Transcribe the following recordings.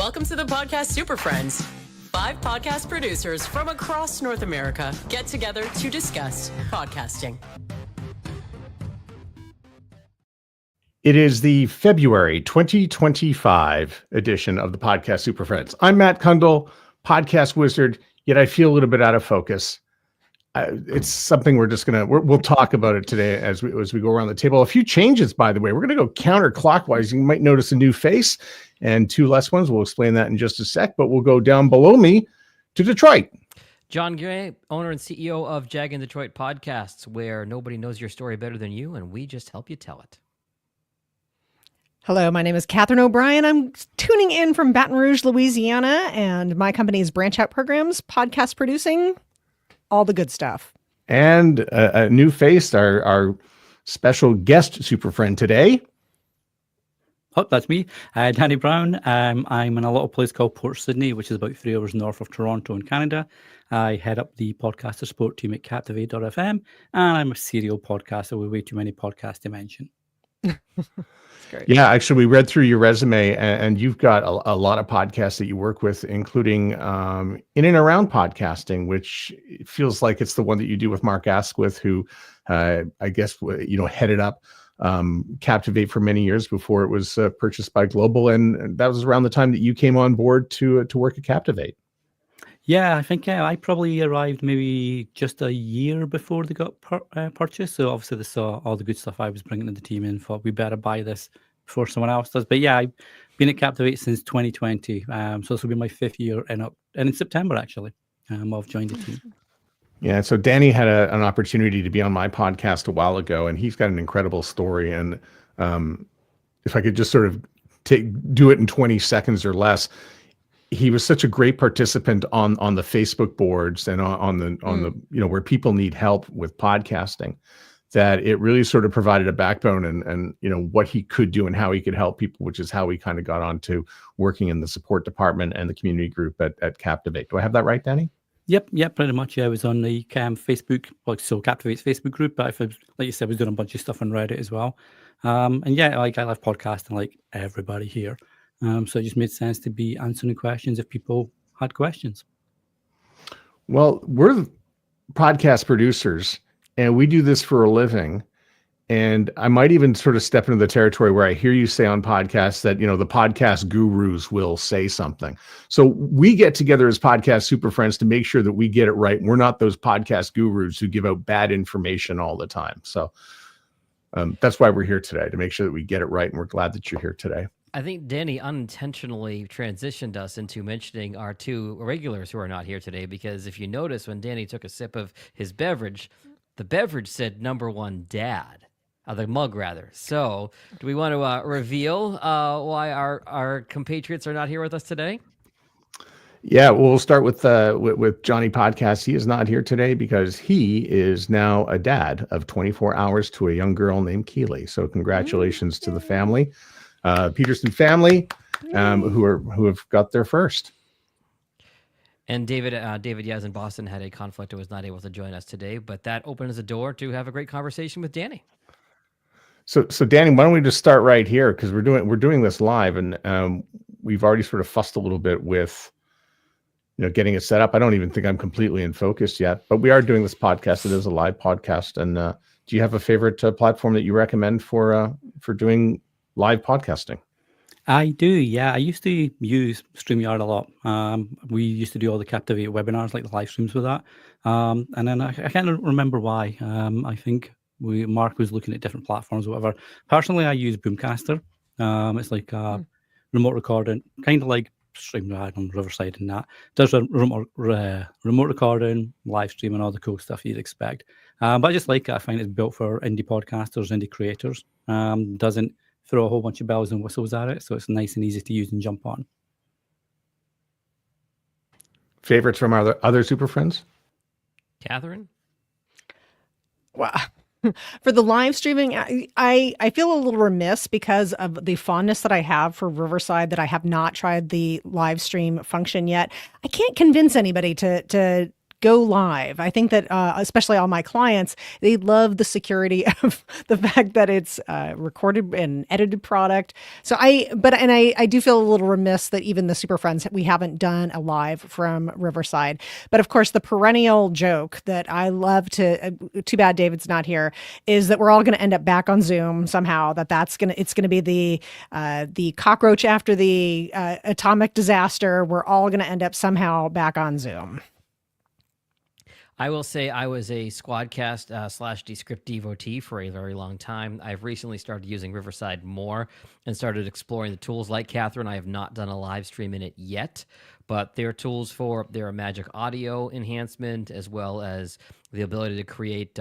Welcome to the podcast Superfriends. 5 podcast producers from across North America get together to discuss podcasting. It is the February 2025 edition of the podcast Superfriends. I'm Matt Kundle, podcast wizard, yet I feel a little bit out of focus. It's something we'll talk about it today as we go around the table. A few changes, by the way. We're going to go counterclockwise. You might notice a new face and 2 less ones. We'll explain that in just a sec, but we'll go down below me to Detroit. John Gray, owner and CEO of Jag in Detroit Podcasts, where nobody knows your story better than you, and we just help you tell it. Hello, my name is Catherine O'Brien. I'm tuning in from Baton Rouge, Louisiana, and my company is Branch Out Programs, podcast producing, all the good stuff. And a new face, our special guest super friend today. Oh, that's me, Danny Brown. I'm in a little place called Port Sydney, which is about 3 hours north of Toronto in Canada. I head up the podcaster support team at Captivate.fm, and I'm a serial podcaster with way too many podcasts to mention. Yeah, actually, we read through your resume, and you've got a lot of podcasts that you work with, including in and around podcasting, which feels like it's the one that you do with Mark Asquith, who I guess headed up Captivate for many years before it was purchased by Global, and that was around the time that you came on board to work at Captivate. Yeah, I think I probably arrived maybe just a year before they got purchased. So obviously they saw all the good stuff I was bringing to the team and thought we better buy this before someone else does. But yeah, I've been at Captivate since 2020. So this will be my 5th year and in September, actually, I've joined the team. Yeah, so Danny had an opportunity to be on my podcast a while ago, and he's got an incredible story. And if I could just sort of do it in 20 seconds or less, he was such a great participant on the Facebook boards and on the where people need help with podcasting, that it really sort of provided a backbone and what he could do and how he could help people, which is how we kind of got on to working in the support department and the community group at Captivate. Do I have that right, Danny? Yep, pretty much. Yeah, I was on the Facebook, Captivate's Facebook group, but like you said, I was doing a bunch of stuff on Reddit as well. And yeah, I love podcasting like everybody here. So it just made sense to be answering questions if people had questions. Well, we're podcast producers, and we do this for a living. And I might even sort of step into the territory where I hear you say on podcasts that, the podcast gurus will say something. So we get together as podcast super friends to make sure that we get it right. We're not those podcast gurus who give out bad information all the time. So that's why we're here today, to make sure that we get it right. And we're glad that you're here today. I think Danny unintentionally transitioned us into mentioning our 2 regulars who are not here today, because if you notice, when Danny took a sip of his beverage, the beverage said #1 dad. The mug, rather. So do we want to reveal why our compatriots are not here with us today? Yeah, we'll start with Johnny Podcast. He is not here today because he is now a dad of 24 hours to a young girl named Keely. So congratulations to the family, Peterson family, who have got their first. And David Yaz in Boston had a conflict and was not able to join us today, but that opens the door to have a great conversation with Danny. So Danny, why don't we just start right here, because we're doing this live, and we've already sort of fussed a little bit with getting it set up. I don't even think I'm completely in focus yet, but we are doing this podcast. It is a live podcast, and do you have a favorite platform that you recommend for doing live podcasting? I do, yeah. I used to use StreamYard a lot. We used to do all the Captivate webinars, like the live streams with that. And then I can't remember why. I think Mark was looking at different platforms or whatever. Personally, I use Boomcaster. It's like remote recording, kind of like StreamYard on Riverside and that. Does a remote recording, live stream, and all the cool stuff you'd expect. But I just like it. I find it's built for indie podcasters, indie creators. Doesn't throw a whole bunch of bells and whistles at it, so it's nice and easy to use and jump on. Favorites from our other super friends? Catherine? Wow. For the live streaming, I feel a little remiss because of the fondness that I have for Riverside, that I have not tried the live stream function yet. I can't convince anybody to go live. I think that especially all my clients, they love the security of the fact that it's recorded and edited product. So I do feel a little remiss that even the Superfriends, we haven't done a live from Riverside. But of course, the perennial joke that I love to, too bad David's not here, is that we're all going to end up back on Zoom somehow. It's going to be the cockroach after the atomic disaster. We're all going to end up somehow back on Zoom. I will say I was a Squadcast / Descript devotee for a very long time. I've recently started using Riverside more and started exploring the tools like Catherine. I have not done a live stream in it yet, but there are tools for their magic audio enhancement, as well as the ability to create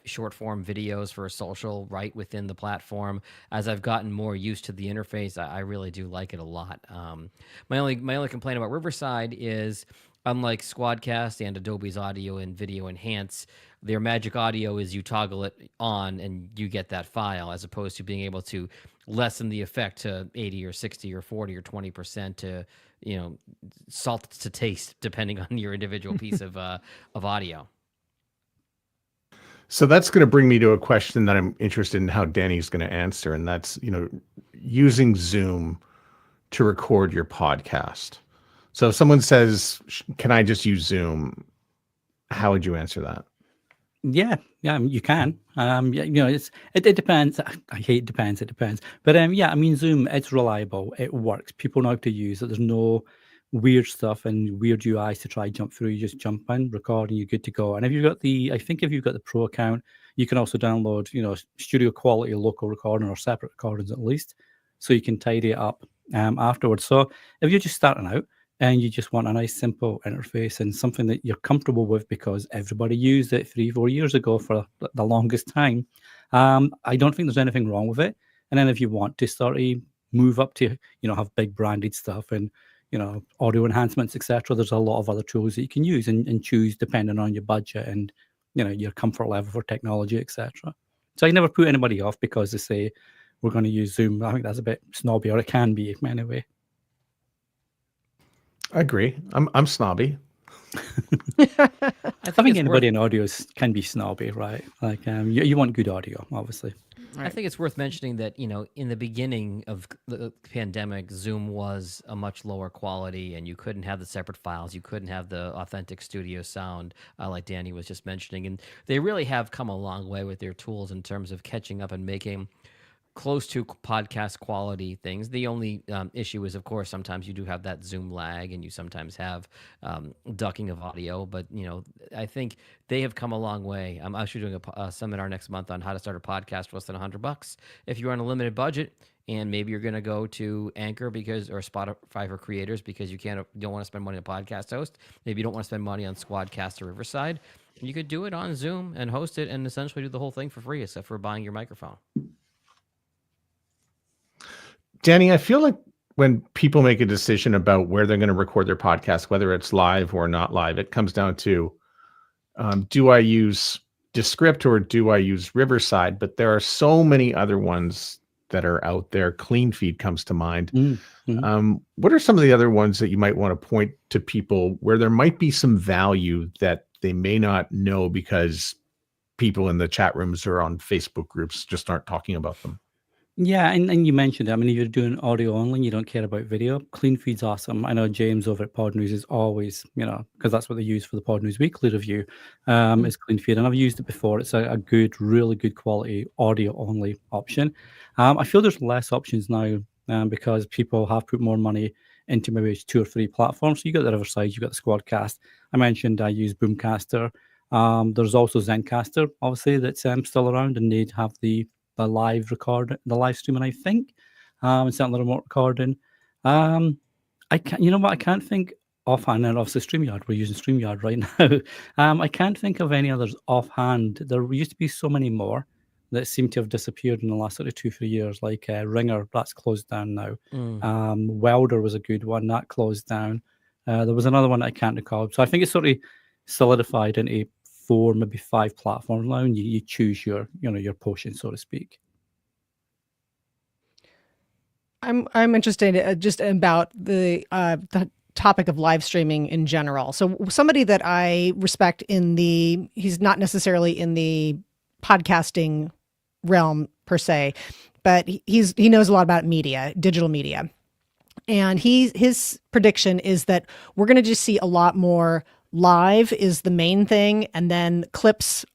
short form videos for social right within the platform. As I've gotten more used to the interface, I really do like it a lot. My only complaint about Riverside is, unlike Squadcast and Adobe's Audio and Video Enhance, their magic audio is you toggle it on and you get that file, as opposed to being able to lessen the effect to 80 or 60 or 40 or 20% to, salt to taste, depending on your individual piece of audio. So that's going to bring me to a question that I'm interested in how Danny's going to answer, and that's, using Zoom to record your podcast. So if someone says, "Can I just use Zoom?" How would you answer that? Yeah, you can. It depends. I hate depends. It depends. But Zoom, it's reliable. It works. People know how to use it. There's no weird stuff and weird UIs to try jump through. You just jump in, record, and you're good to go. And if you've got the Pro account, you can also download, studio quality local recording or separate recordings at least, so you can tidy it up afterwards. So if you're just starting out and you just want a nice simple interface and something that you're comfortable with because everybody used it 3-4 years ago for the longest time, I don't think there's anything wrong with it. And then if you want to start to move up to, have big branded stuff and, audio enhancements, etc., there's a lot of other tools that you can use and choose depending on your budget and, your comfort level for technology, etc. So I never put anybody off because they say we're going to use Zoom. I think that's a bit snobby, or it can be anyway. I agree. I'm snobby. I think anybody in audio can be snobby, right? Like you want good audio, obviously. I think it's worth mentioning that, in the beginning of the pandemic, Zoom was a much lower quality and you couldn't have the separate files. You couldn't have the authentic studio sound like Danny was just mentioning. And they really have come a long way with their tools in terms of catching up and making close to podcast quality things. The only issue is, of course, sometimes you do have that Zoom lag and you sometimes have ducking of audio. But, I think they have come a long way. I'm actually doing a seminar next month on how to start a podcast for less than $100. If you're on a limited budget and maybe you're going to go to Anchor or Spotify for creators because you don't want to spend money on a podcast host. Maybe you don't want to spend money on Squadcast or Riverside. You could do it on Zoom and host it and essentially do the whole thing for free, except for buying your microphone. Danny, I feel like when people make a decision about where they're going to record their podcast, whether it's live or not live, it comes down to, do I use Descript or do I use Riverside? But there are so many other ones that are out there. Clean Feed comes to mind. Mm-hmm. What are some of the other ones that you might want to point to people where there might be some value that they may not know because people in the chat rooms or on Facebook groups just aren't talking about them? Yeah, and you mentioned it. I mean, if you're doing audio only and you don't care about video, Clean Feed's awesome. I know James over at Pod News is always, because that's what they use for the Pod News Weekly review, is Clean Feed. And I've used it before. It's a good, really good quality audio only option. I feel there's less options now because people have put more money into maybe 2 or 3 platforms. So you got the Riverside, you got the Squadcast. I mentioned I use Boomcaster. There's also Zencaster, obviously, that's still around, and they'd have the live streaming, I think, and certainly remote recording. I can't think offhand, and obviously StreamYard, we're using StreamYard right now. I can't think of any others offhand. There used to be so many more that seem to have disappeared in the last sort of 2-3 years, like Ringer, that's closed down now. Welder was a good one, that closed down. There was another one that I can't recall. So I think it's sort of solidified into 4, maybe 5 platforms now, and you choose your potion, so to speak. I'm interested just about the topic of live streaming in general. So somebody that I respect he's not necessarily in the podcasting realm per se, but he knows a lot about media, digital media. And his prediction is that we're going to just see a lot more live is the main thing. And then clips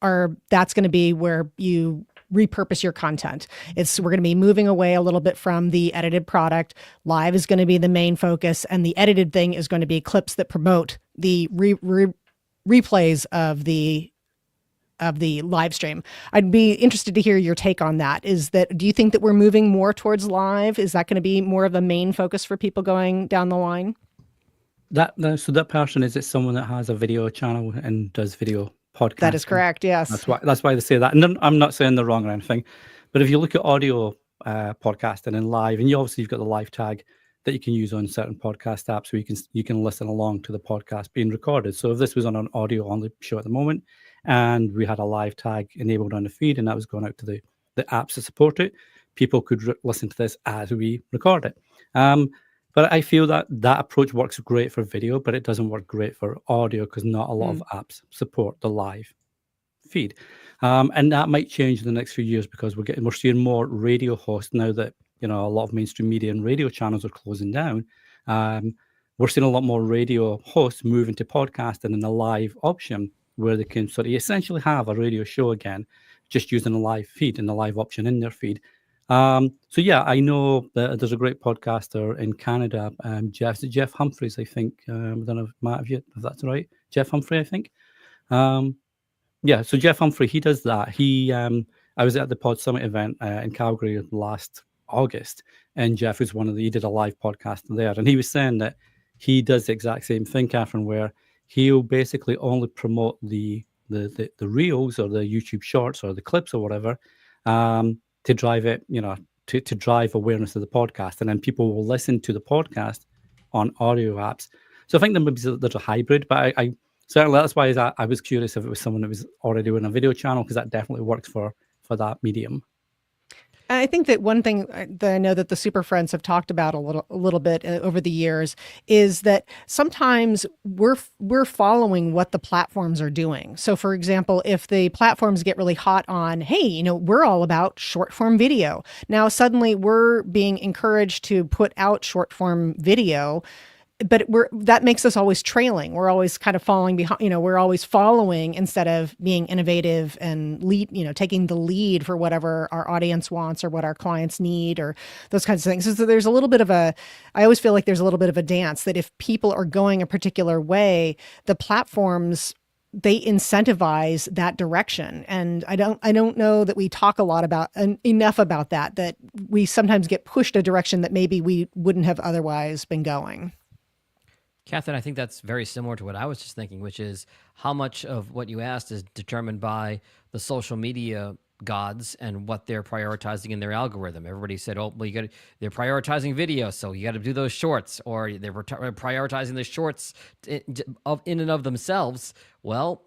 that's going to be where you repurpose your content. We're going to be moving away a little bit from the edited product. Live is going to be the main focus. And the edited thing is going to be clips that promote the replays of the live stream. I'd be interested to hear your take on that. Do you think that we're moving more towards live? Is that going to be more of a main focus for people going down the line? So that person, is it someone that has a video channel and does video podcast? That is correct. Yes. That's why they say that. And I'm not saying they're wrong or anything, but if you look at audio podcasting and live, and you've got the live tag that you can use on certain podcast apps, where you can listen along to the podcast being recorded. So if this was on an audio only show at the moment, and we had a live tag enabled on the feed, and that was going out to the apps that support it, people could listen to this as we record it. But I feel that approach works great for video, but it doesn't work great for audio, because not a lot of apps support the live feed. And that might change in the next few years, because we're seeing more radio hosts now that a lot of mainstream media and radio channels are closing down. We're seeing a lot more radio hosts move into podcasting and a live option, where they can sort of essentially have a radio show again, just using a live feed and the live option in their feed. So yeah, I know that there's a great podcaster in Canada, Jeff Humphreys, I think. I don't know, Matt, if that's right. Jeff Humphrey, I think. Yeah, so Jeff Humphrey, he does that. I was at the Pod Summit event in Calgary last August, and Jeff was he did a live podcast there, and he was saying that he does the exact same thing, Catherine, where he'll basically only promote the reels or the YouTube shorts or the clips or whatever, to drive it, to drive awareness of the podcast. And then people will listen to the podcast on audio apps. So I think there's a hybrid, but I certainly, that's why I was curious if it was someone that was already doing a video channel, because that definitely works for that medium. I think that one thing that I know that the Superfriends have talked about a little bit over the years is that sometimes we're following what the platforms are doing. So for example, if the platforms get really hot on, hey, we're all about short form video. Now suddenly we're being encouraged to put out short form video, but that makes us always trailing. We're always kind of falling behind, we're always following instead of being innovative and taking the lead for whatever our audience wants or what our clients need or those kinds of things. So there's a little bit of I always feel like there's a little bit of a dance that if people are going a particular way, the platforms, they incentivize that direction. And I don't know that we talk a lot about enough about that we sometimes get pushed a direction that maybe we wouldn't have otherwise been going. Catherine, I think that's very similar to what I was just thinking, which is how much of what you asked is determined by the social media gods and what they're prioritizing in their algorithm. Everybody said, oh, well, they're prioritizing video, so you got to do those shorts, or they're prioritizing the shorts in and of themselves. Well,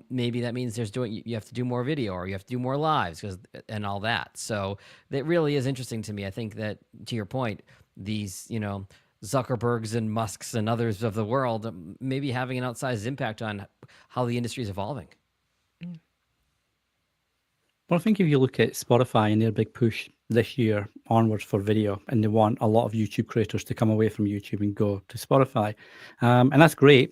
maybe that means you have to do more video, or you have to do more lives and all that. So that really is interesting to me. I think that, to your point, these, Zuckerbergs and Musks and others of the world maybe having an outsized impact on how the industry is evolving. Well, I think if you look at Spotify and their big push this year onwards for video, and they want a lot of YouTube creators to come away from YouTube and go to Spotify, and that's great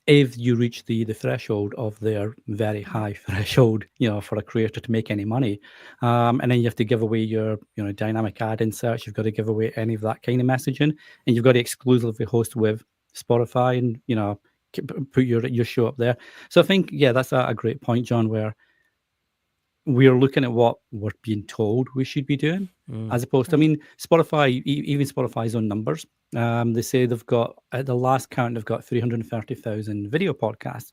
if you reach the threshold of their very high threshold, for a creator to make any money. And then you have to give away your, dynamic ad inserts. You've got to give away any of that kind of messaging, and you've got to exclusively host with Spotify and, put your show up there. So I think, yeah, that's a great point, John, where we're looking at what we're being told we should be doing, as opposed to, Spotify, even Spotify's own numbers, they say they've got, at the last count, they've got 330,000 video podcasts,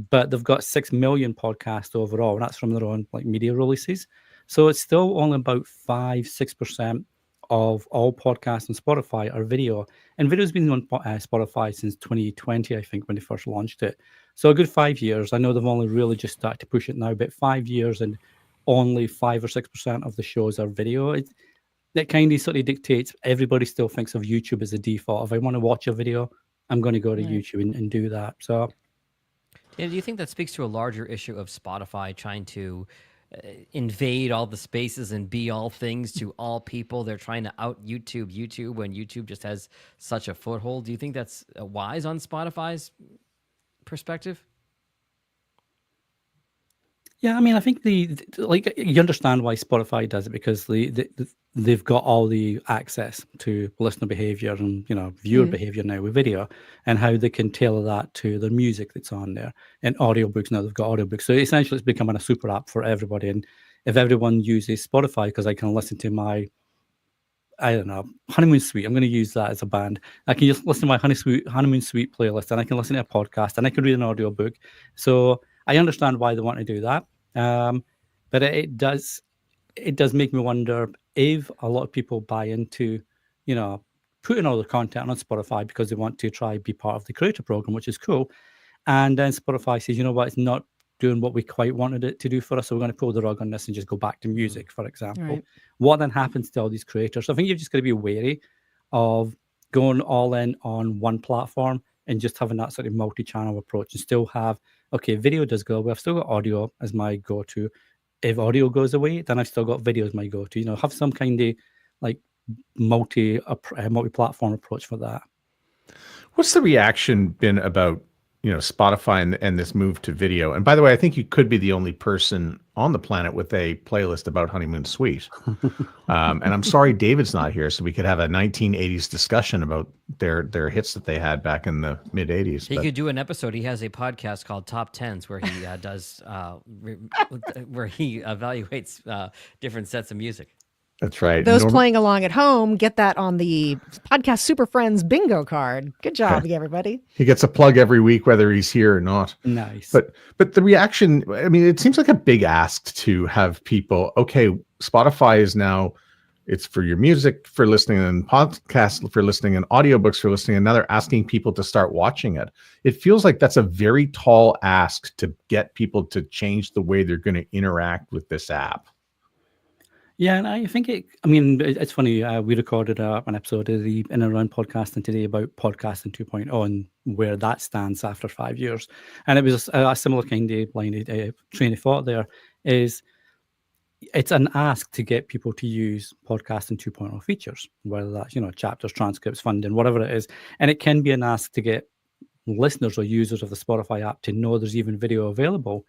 but they've got 6 million podcasts overall, and that's from their own media releases. So it's still only about 5-6% of all podcasts on Spotify are video, and video's been on Spotify since 2020, I think, when they first launched it. So a good 5 years. I know they've only really just started to push it now, but 5 years and only 5 or 6% of the shows are video. that kind of sort of dictates. Everybody still thinks of YouTube as the default. If I want to watch a video, I'm going to go to YouTube and do that. So, And do you think that speaks to a larger issue of Spotify trying to invade all the spaces and be all things to all people? They're trying to out YouTube when YouTube just has such a foothold. Do you think that's wise on Spotify's perspective? yeah, I mean, I think like you understand why Spotify does it, because they've got all the access to listener behavior and viewer behavior now with video, and how they can tailor that to the music that's on there. And audiobooks, now they've got audiobooks, so essentially it's becoming a super app for everybody. And if everyone uses Spotify, because I can listen to my, I don't know, Honeymoon Suite. I'm going to use that as a band. I can just listen to my Honeymoon Suite playlist, and I can listen to a podcast, and I can read an audiobook. So I understand why they want to do that. But it does make me wonder if a lot of people buy into, putting all the content on Spotify because they want to try be part of the creator program, which is cool. And then Spotify says, you know what, it's not doing what we quite wanted it to do for us, so we're going to pull the rug on this and just go back to music, for example. Right. What then happens to all these creators? So I think you've just got to be wary of going all in on one platform and just having that sort of multi-channel approach, and still have, okay, video does go away, I've still got audio as my go-to. If audio goes away, then I've still got video as my go-to. Have some kind of like multi-platform approach for that. What's the reaction been about Spotify and this move to video? And by the way, I think you could be the only person on the planet with a playlist about Honeymoon Suite. And I'm sorry David's not here, so we could have a 1980s discussion about their hits that they had back in the mid 80s. He could do an episode. He has a podcast called Top Tens where he does where he evaluates different sets of music. That's right. Those playing along at home, get that on the podcast Superfriends bingo card. Good job, everybody. He gets a plug every week, whether he's here or not. Nice. But the reaction, I mean, it seems like a big ask to have people, okay, Spotify is now, it's for your music for listening, and podcasts for listening, and audiobooks for listening, and now they're asking people to start watching it. It feels like that's a very tall ask to get people to change the way they're going to interact with this app. Yeah, and I think it's funny. We recorded an episode of the In and Around Podcasting today about Podcasting 2.0 and where that stands after 5 years. And it was a similar kind of train of thought there. Is it's an ask to get people to use Podcasting 2.0 features, whether that's chapters, transcripts, funding, whatever it is. And it can be an ask to get listeners or users of the Spotify app to know there's even video available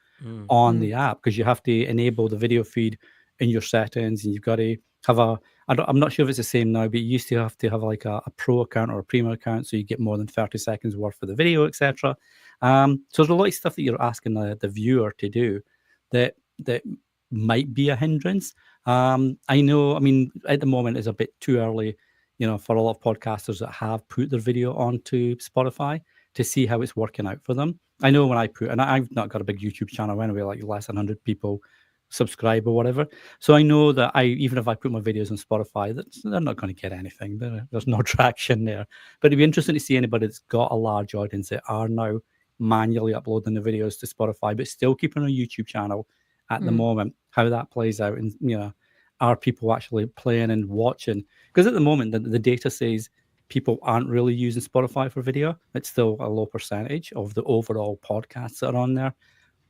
on the app, because you have to enable the video feed in your settings, and you've got to have I'm not sure if it's the same now, but you used to have like a pro account or a premium account, so you get more than 30 seconds worth of the video, etc. So there's a lot of stuff that you're asking the viewer to do that might be a hindrance. I know, at the moment it's a bit too early, for a lot of podcasters that have put their video onto Spotify to see how it's working out for them. I know when I've not got a big YouTube channel anyway, like less than 100 people subscribe or whatever. So I know that even if I put my videos on Spotify, they're not going to get anything. There's no traction there. But it'd be interesting to see anybody that's got a large audience that are now manually uploading the videos to Spotify, but still keeping a YouTube channel at the moment, how that plays out. And, are people actually playing and watching? Because at the moment, the data says people aren't really using Spotify for video. It's still a low percentage of the overall podcasts that are on there.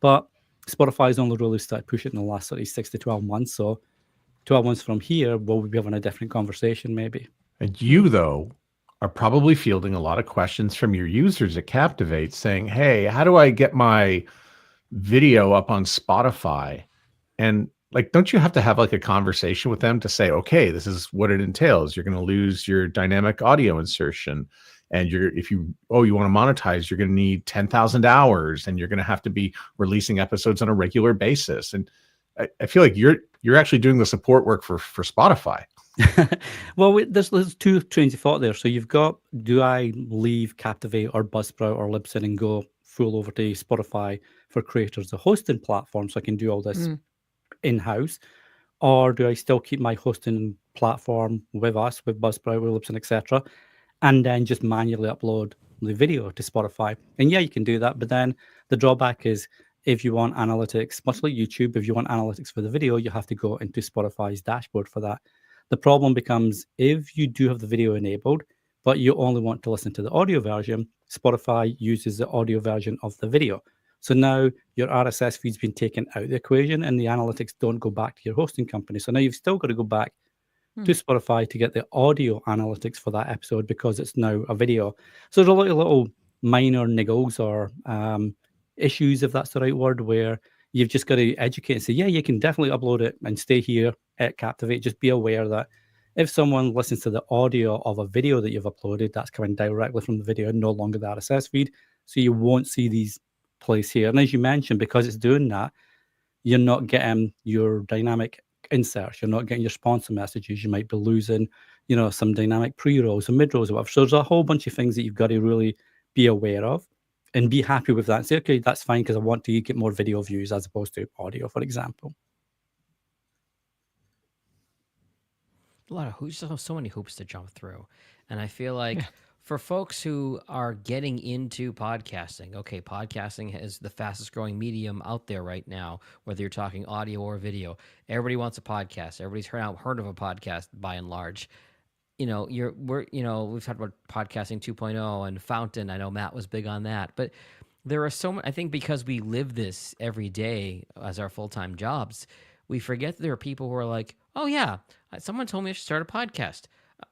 But Spotify's only really started pushing in the last 6 to 12 months. So 12 months from here, we'll be having a different conversation maybe. And you, though, are probably fielding a lot of questions from your users at Captivate saying, hey, how do I get my video up on Spotify? And don't you have to have a conversation with them to say, okay, this is what it entails. You're going to lose your dynamic audio insertion. And if you want to monetize, you're going to need 10,000 hours, and you're going to have to be releasing episodes on a regular basis. And I feel like you're actually doing the support work for Spotify. Well, there's two trains of thought there. So you've got, do I leave Captivate or Buzzsprout or Libsyn and go full over to Spotify for creators, the hosting platform, so I can do all this in-house? Or do I still keep my hosting platform with us, with Buzzsprout, with Libsyn, etc., and then just manually upload the video to Spotify? And yeah, you can do that. But then the drawback is, if you want analytics, much like YouTube, if you want analytics for the video, you have to go into Spotify's dashboard for that. The problem becomes if you do have the video enabled, but you only want to listen to the audio version, Spotify uses the audio version of the video. So now your RSS feed's been taken out of the equation and the analytics don't go back to your hosting company. So now you've still got to go back to Spotify to get the audio analytics for that episode because it's now a video. So there's a lot of little minor niggles or issues, if that's the right word, where you've just got to educate and say, yeah, you can definitely upload it and stay here at Captivate. Just be aware that if someone listens to the audio of a video that you've uploaded, that's coming directly from the video, no longer the RSS feed. So you won't see these plays here. And as you mentioned, because it's doing that, you're not getting your dynamic inserts. You're not getting your sponsor messages. You might be losing, some dynamic pre-rolls and mid-rolls or whatever. So there's a whole bunch of things that you've got to really be aware of and be happy with that and say, okay, that's fine because I want to get more video views as opposed to audio, for example. A lot of hoops, so many hoops to jump through. And I feel like for folks who are getting into podcasting, okay, podcasting is the fastest growing medium out there right now, whether you're talking audio or video. Everybody wants a podcast. Everybody's heard of a podcast by and large. We've talked about podcasting 2.0 and Fountain. I know Matt was big on that, but there are so many, I think because we live this every day as our full-time jobs, we forget that there are people who are like, oh yeah, someone told me I should start a podcast.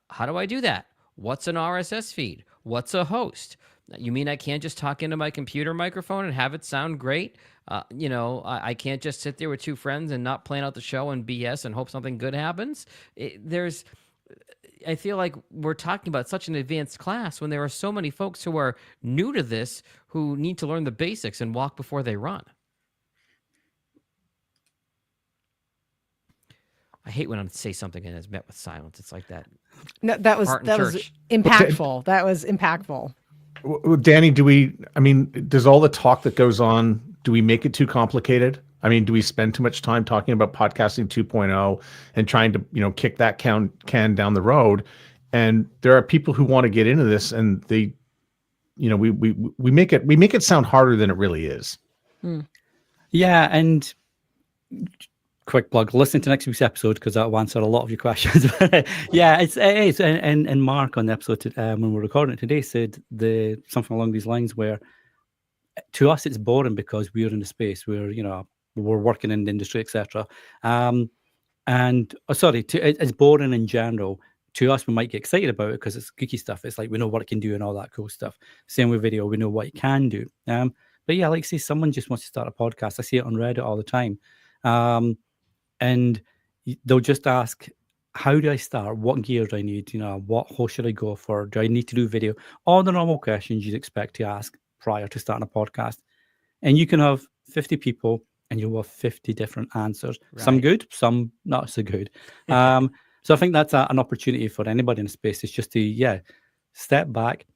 How do I do that? What's an RSS feed? What's a host? You mean I can't just talk into my computer microphone and have it sound great? I can't just sit there with two friends and not plan out the show and BS and hope something good happens. I feel like we're talking about such an advanced class when there are so many folks who are new to this who need to learn the basics and walk before they run. I hate when I say something and it's met with silence. It's like that. No, that was impactful. That was impactful. Well, Danny, does all the talk that goes on, do we make it too complicated? I mean, do we spend too much time talking about podcasting 2.0 and trying to, kick that can down the road? And there are people who want to get into this and they, we make it sound harder than it really is. Yeah. And quick plug, listen to next week's episode because that'll answer a lot of your questions. Yeah, it is. And Mark on the episode when we're recording it today said something along these lines where to us it's boring because we're in the space where, we're working in the industry, etc. It's boring in general. To us, we might get excited about it because it's geeky stuff. It's like we know what it can do and all that cool stuff. Same with video, we know what it can do. But yeah, like say someone just wants to start a podcast. I see it on Reddit all the time. And they'll just ask, how do I start? What gear do I need? What host should I go for? Do I need to do video? All the normal questions you'd expect to ask prior to starting a podcast. And you can have 50 people and you'll have 50 different answers. Right. Some good, some not so good. So I think that's an opportunity for anybody in the space is just to, step back,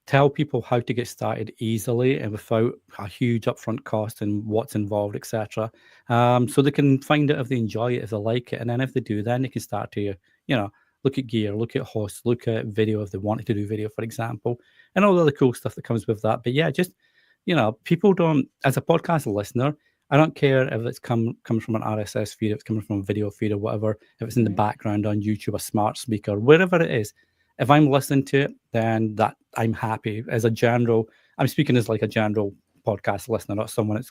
tell people how to get started easily and without a huge upfront cost and what's involved, etc. So they can find out if they enjoy it, if they like it. And then if they do, then they can start to, look at gear, look at hosts, look at video if they wanted to do video, for example, and all the other cool stuff that comes with that. But yeah, just, people don't, as a podcast listener, I don't care if it's coming from an RSS feed, if it's coming from a video feed or whatever, if it's in the background on YouTube, a smart speaker, wherever it is. If I'm listening to it, then that I'm happy. As a general, I'm speaking as like a general podcast listener, not someone that's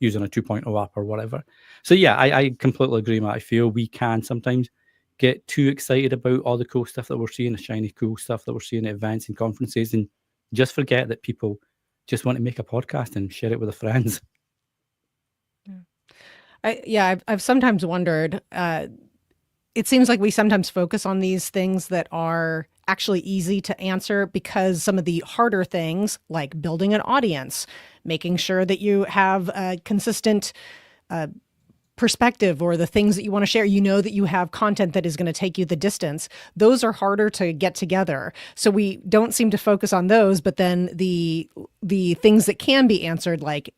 using a 2.0 app or whatever. So yeah, I completely agree, Matt. I feel we can sometimes get too excited about all the cool stuff that we're seeing, the shiny cool stuff that we're seeing at events and conferences, and just forget that people just want to make a podcast and share it with their friends. I've sometimes wondered. It seems like we sometimes focus on these things that are actually easy to answer because some of the harder things, like building an audience, making sure that you have a consistent perspective or the things that you want to share, that you have content that is going to take you the distance. Those are harder to get together. So we don't seem to focus on those, but then the things that can be answered, like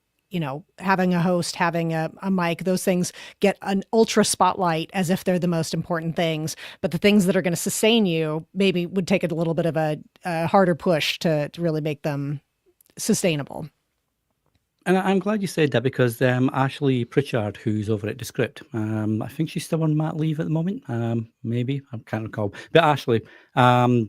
having a host, having a mic, those things get an ultra spotlight as if they're the most important things. But the things that are going to sustain you maybe would take a little bit of a harder push to really make them sustainable. And I'm glad you said that because Ashley Pritchard, who's over at Descript, I think she's still on mat leave at the moment. Maybe I can't recall. But Ashley,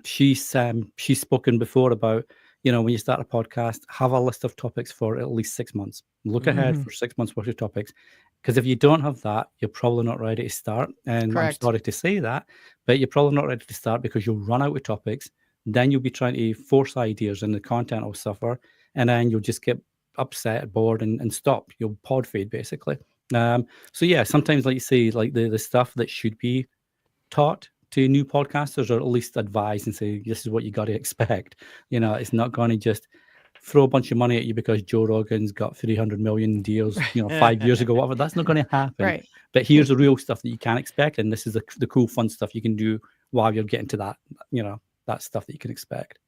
she's spoken before about when you start a podcast, have a list of topics for at least 6 months. Look ahead for 6 months worth of topics, because if you don't have that, you're probably not ready to start. And Correct. I'm sorry to say that, but you're probably not ready to start because you'll run out of topics. Then you'll be trying to force ideas, and the content will suffer, and then you'll just get upset, bored, and stop. You'll pod fade basically. So yeah, sometimes, like you say, like the stuff that should be taught to new podcasters, or at least advised and say, this is what you got to expect. It's not going to just throw a bunch of money at you because Joe Rogan's got 300 million deals, 5 years ago, whatever. That's not going to happen. Right. But here's the real stuff that you can expect, and this is the cool, fun stuff you can do while you're getting to that, that stuff that you can expect.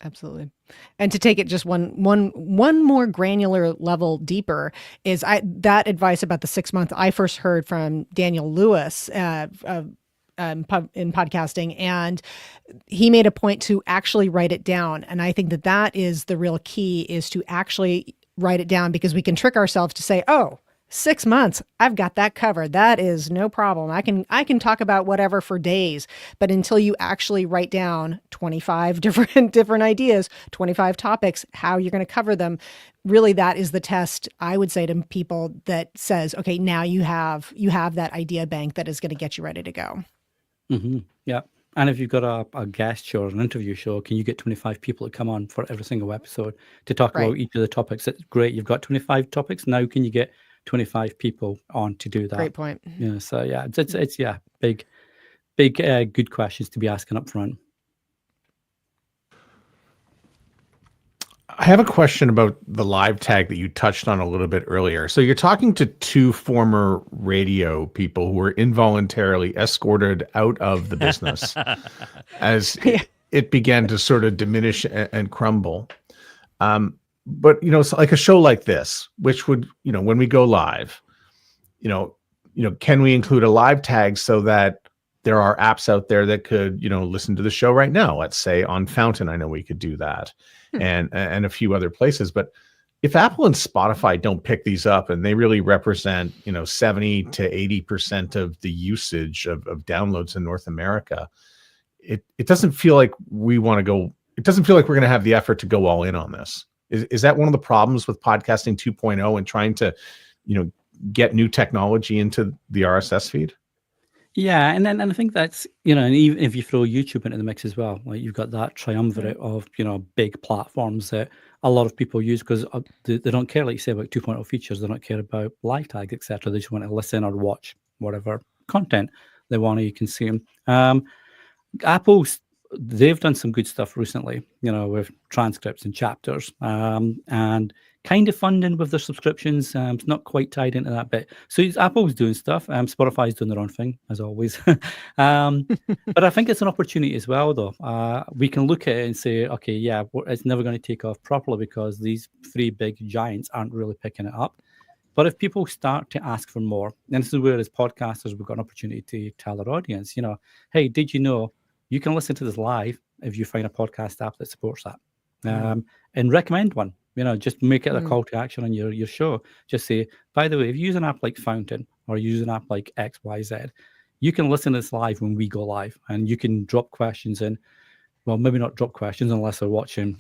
Absolutely. And to take it just one more granular level deeper is that advice about the 6 month I first heard from Daniel Lewis in podcasting, and he made a point to actually write it down. And I think that is the real key, is to actually write it down, because we can trick ourselves to say, oh, 6 months, I've got that covered. That is no problem. I can talk about whatever for days. But until you actually write down 25 different ideas, 25 topics, how you're going to cover them, really that is the test, I would say, to people, that says, okay, now you have that idea bank that is going to get you ready to go. Mm-hmm. Yeah. And if you've got a guest show or an interview show, can you get 25 people to come on for every single episode to talk about each of the topics? That's great. You've got 25 topics. Now can you get 25 people on to do that? Great point. Yeah. So yeah, it's big good questions to be asking up front. I have a question about the live tag that you touched on a little bit earlier. So you're talking to two former radio people who were involuntarily escorted out of the business as it began to sort of diminish and crumble. But, it's like a show like this, which would, when we go live, can we include a live tag so that there are apps out there that could, listen to the show right now? Let's say on Fountain, I know we could do that, and a few other places. But if Apple and Spotify don't pick these up, and they really represent, 70 to 80% of the usage of downloads in North America, it doesn't feel like we want to go. It doesn't feel like we're going to have the effort to go all in on this. Is that one of the problems with podcasting 2.0 and trying to, get new technology into the RSS feed? Yeah, and I think that's, and even if you throw YouTube into the mix as well, like you've got that triumvirate of, big platforms that a lot of people use because they don't care, like you say, about 2.0 features. They don't care about live tags, etc. They just want to listen or watch whatever content they want to consume. Apple's, they've done some good stuff recently, with transcripts and chapters, and kind of funding with their subscriptions. It's not quite tied into that bit. So Apple's doing stuff. Spotify's doing their own thing, as always. But I think it's an opportunity as well, though. We can look at it and say, okay, yeah, it's never going to take off properly because these three big giants aren't really picking it up. But if people start to ask for more, and this is where, as podcasters, we've got an opportunity to tell our audience, hey, did you know you can listen to this live if you find a podcast app that supports that, and recommend one. Just make it a call to action on your show. Just say, by the way, if you use an app like Fountain or use an app like XYZ, you can listen to this live when we go live, and you can drop questions in. Well, maybe not drop questions unless they're watching,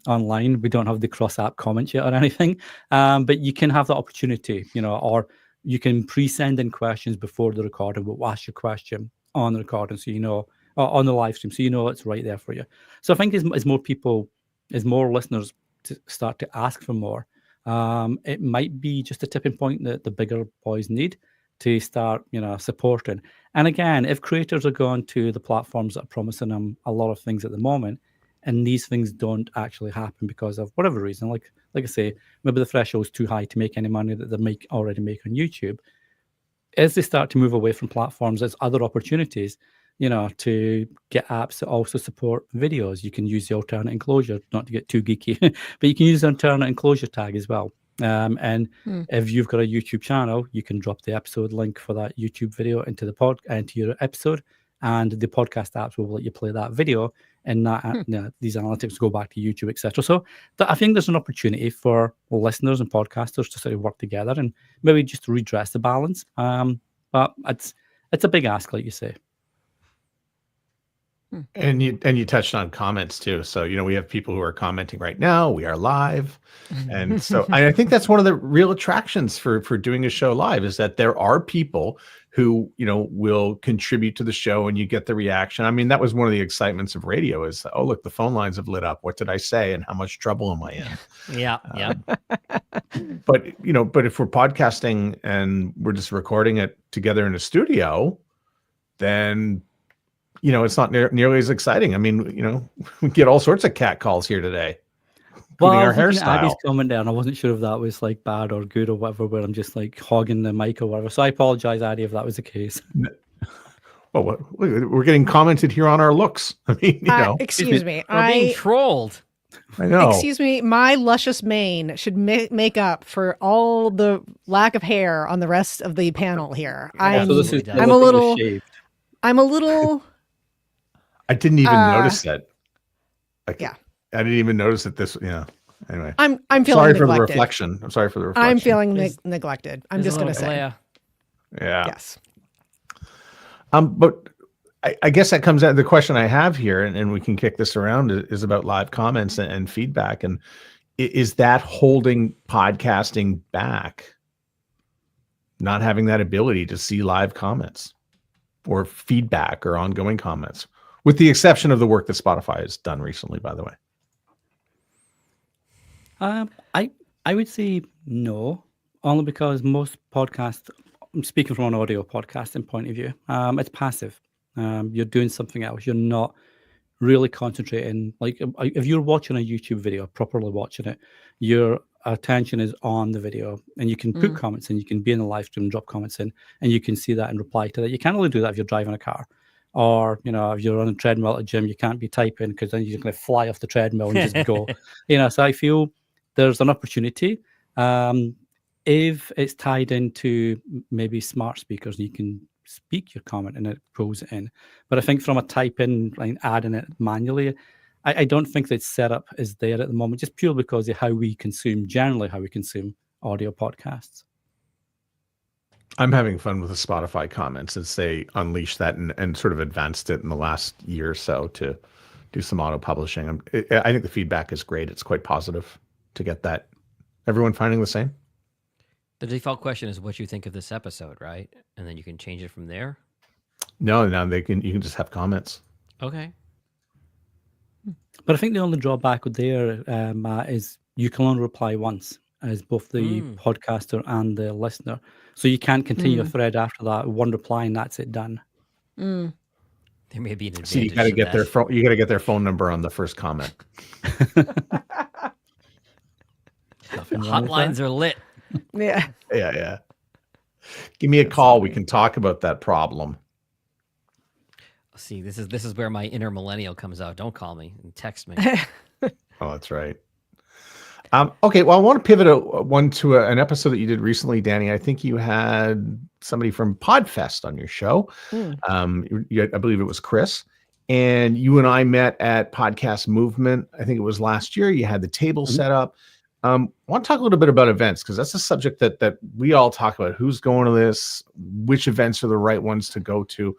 online. We don't have the cross-app comments yet or anything, but you can have that opportunity, or you can pre-send in questions before the recording. We'll ask your question on the recording, so on the live stream, so it's right there for you. So I think as more people, as more listeners to start to ask for more, it might be just a tipping point that the bigger boys need to start, supporting. And again, if creators are going to the platforms that are promising them a lot of things at the moment, and these things don't actually happen because of whatever reason, like I say, maybe the threshold is too high to make any money that they already make on YouTube. As they start to move away from platforms, there's other opportunities, to get apps that also support videos. You can use the alternate enclosure, not to get too geeky, but you can use the alternate enclosure tag as well. And if you've got a YouTube channel, you can drop the episode link for that YouTube video into your episode, and the podcast apps will let you play that video and these analytics go back to YouTube, etc. So I think there's an opportunity for listeners and podcasters to sort of work together and maybe just redress the balance. But it's a big ask, like you say. And you touched on comments too. So, we have people who are commenting right now. We are live. And so I think that's one of the real attractions for doing a show live, is that there are people who, will contribute to the show and you get the reaction. I mean, that was one of the excitements of radio is, oh, look, the phone lines have lit up. What did I say? And how much trouble am I in? Yeah. But if we're podcasting and we're just recording it together in a studio, then it's not nearly as exciting. I mean, we get all sorts of cat calls here today, including our hairstyle. Abby's comment there, and I wasn't sure if that was like bad or good or whatever, where I'm just like hogging the mic or whatever. So I apologize, Addy, if that was the case. Well, we're getting commented here on our looks. I mean, excuse me. We're being trolled. I know. Excuse me. My luscious mane should make up for all the lack of hair on the rest of the panel here. I'm a little. I didn't even notice that. I didn't even notice that this. Yeah. Anyway, I'm feeling sorry neglected. for the reflection. I'm sorry for the reflection. I'm feeling neglected. I'm just going to say. Glare. Yeah. Yes. But I guess that comes out. The question I have here, and we can kick this around, is about live comments and feedback. And is that holding podcasting back? Not having that ability to see live comments or feedback or ongoing comments, with the exception of the work that Spotify has done recently, by the way. I would say no, only because most podcasts, I'm speaking from an audio podcasting point of view, it's passive. You're doing something else. You're not really concentrating. Like if you're watching a YouTube video, properly watching it, your attention is on the video, and you can put comments in, you can be in the live stream and drop comments in, and you can see that and reply to that. You can't really do that if you're driving a car, or if you're on a treadmill at a gym. You can't be typing, because then you're going to fly off the treadmill and just go. So I feel there's an opportunity if it's tied into maybe smart speakers, you can speak your comment and it pulls it in. But I think from a type in, like adding it manually, I don't think that setup is there at the moment, just purely because of how we consume audio podcasts. I'm having fun with the Spotify comments since they unleashed that and sort of advanced it in the last year or so to do some auto publishing. I think the feedback is great. It's quite positive to get that. Everyone finding the same? The default question is what you think of this episode, right? And then you can change it from there. No, you can just have comments. Okay. But I think the only drawback there, Matt, is you can only reply once as both the podcaster and the listener. So you can't continue a thread after that. One reply and that's it, done. There may be an advantage. So you got to get their phone. You got to get their phone number on the first comment. Hotlines are lit. Yeah. Yeah. Give me a call. We can talk about that problem. See, this is where my inner millennial comes out. Don't call me and text me. Oh, that's right. Okay, well, I want to pivot to an episode that you did recently, Danny. I think you had somebody from Podfest on your show. I believe it was Chris. And you and I met at Podcast Movement. I think it was last year. You had the table set up. I want to talk a little bit about events, because that's a subject that we all talk about. Who's going to this? Which events are the right ones to go to?